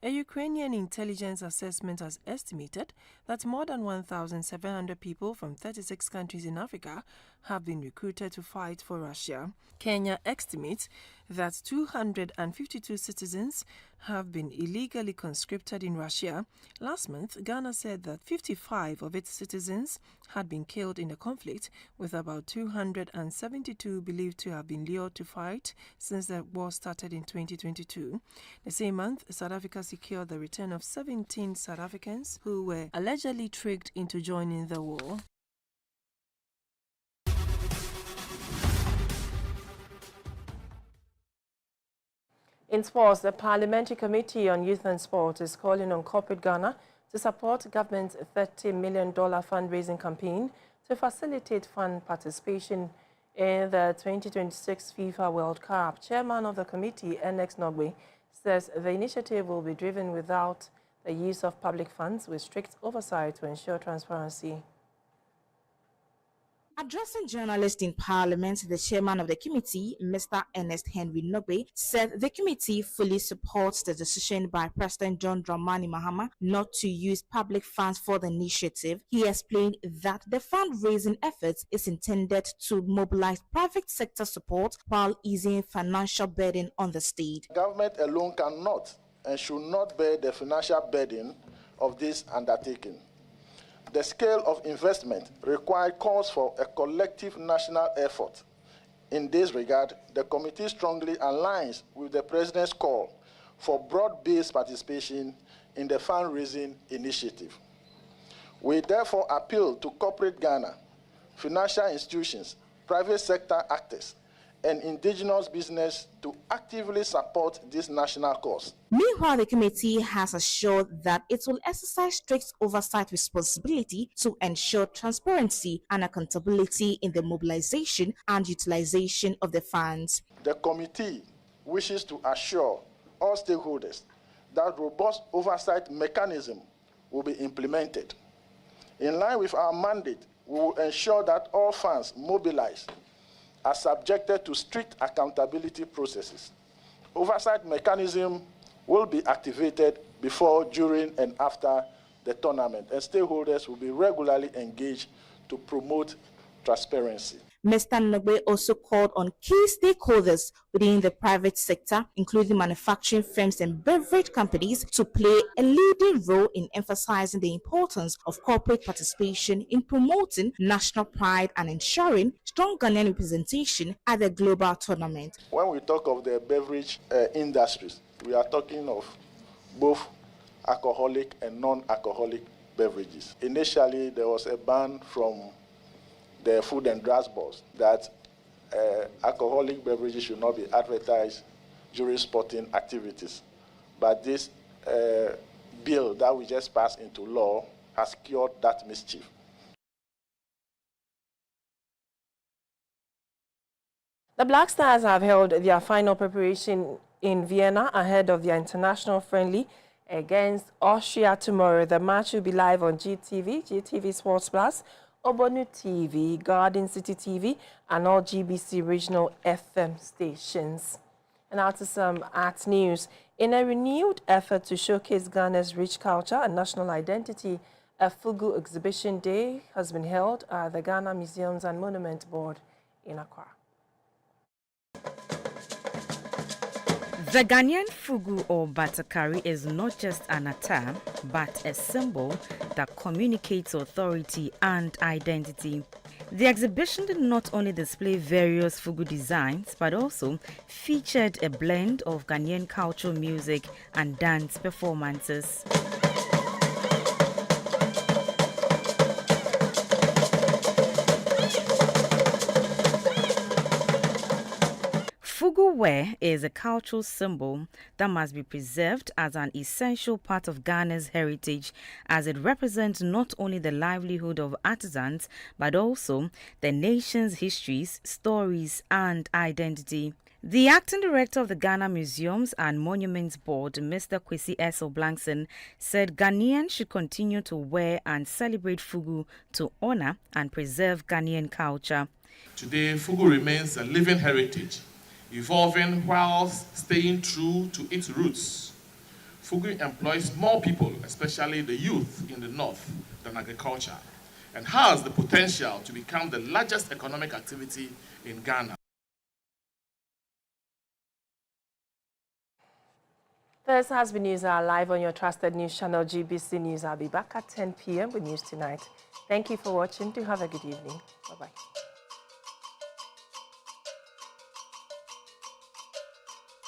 [SPEAKER 1] A Ukrainian intelligence assessment has estimated that more than 1,700 people from 36 countries in Africa have been recruited to fight for Russia. Kenya estimates that 252 citizens have been illegally conscripted in Russia. Last month, Ghana said that 55 of its citizens had been killed in the conflict, with about 272 believed to have been lured to fight since the war started in 2022. The same month, South Africa secured the return of 17 South Africans who were allegedly tricked into joining the war. In sports, the Parliamentary Committee on Youth and Sport is calling on corporate Ghana to support government's $30 million fundraising campaign to facilitate fund participation in the 2026 FIFA World Cup. Chairman of the committee, NX Nogbe, says the initiative will be driven without the use of public funds with strict oversight to ensure transparency.
[SPEAKER 9] Addressing journalists in Parliament, the chairman of the committee, Mr. Ernest Henry Nogbe, said the committee fully supports the decision by President John Dramani Mahama not to use public funds for the initiative. He explained that the fundraising efforts is intended to mobilize private sector support while easing financial burden on the state.
[SPEAKER 7] Government alone cannot and should not bear the financial burden of this undertaking. The scale of investment required calls for a collective national effort. In this regard, the committee strongly aligns with the President's call for broad-based participation in the fundraising initiative. We therefore appeal to corporate Ghana, financial institutions, private sector actors, and indigenous business to actively support this national cause.
[SPEAKER 9] Meanwhile, the committee has assured that it will exercise strict oversight responsibility to ensure transparency and accountability in the mobilization and utilization of the funds.
[SPEAKER 7] The committee wishes to assure all stakeholders that robust oversight mechanism will be implemented. In line with our mandate, we will ensure that all funds mobilized are subjected to strict accountability processes. Oversight mechanism will be activated before, during, and after the tournament, and stakeholders will be regularly engaged to promote transparency.
[SPEAKER 9] Mr. Nogbe also called on key stakeholders within the private sector, including manufacturing firms and beverage companies, to play a leading role in emphasizing the importance of corporate participation in promoting national pride and ensuring strong Ghanaian representation at the global tournament.
[SPEAKER 7] When we talk of the beverage industries, we are talking of both alcoholic and non-alcoholic beverages. Initially, there was a ban from the Food and Drugs Board that alcoholic beverages should not be advertised during sporting activities. But this bill that we just passed into law has cured that mischief.
[SPEAKER 1] The Black Stars have held their final preparation in Vienna ahead of their international friendly against Austria tomorrow. The match will be live on GTV Sports Plus, Obonu TV, Garden City TV, and all GBC regional FM stations. And now to some art news. In a renewed effort to showcase Ghana's rich culture and national identity, a Fugu exhibition day has been held at the Ghana Museums and Monument Board in Accra.
[SPEAKER 18] The Ghanaian fugu or batakari is not just an attire, but a symbol that communicates authority and identity. The exhibition did not only display various fugu designs, but also featured a blend of Ghanaian cultural music and dance performances. Fugu wear is a cultural symbol that must be preserved as an essential part of Ghana's heritage, as it represents not only the livelihood of artisans but also the nation's histories, stories and identity. The acting director of the Ghana Museums and Monuments Board, Mr. Kwesi S. Oblankson, said Ghanaians should continue to wear and celebrate Fugu to honor and preserve Ghanaian culture.
[SPEAKER 4] Today, Fugu remains a living heritage, evolving whilst staying true to its roots. Fugu employs more people, especially the youth in the north, than agriculture, and has the potential to become the largest economic activity in Ghana.
[SPEAKER 1] This has been News Hour live on your trusted news channel, GBC News. I'll be back at 10 p.m. with News Tonight. Thank you for watching. Do have a good evening. Bye-bye.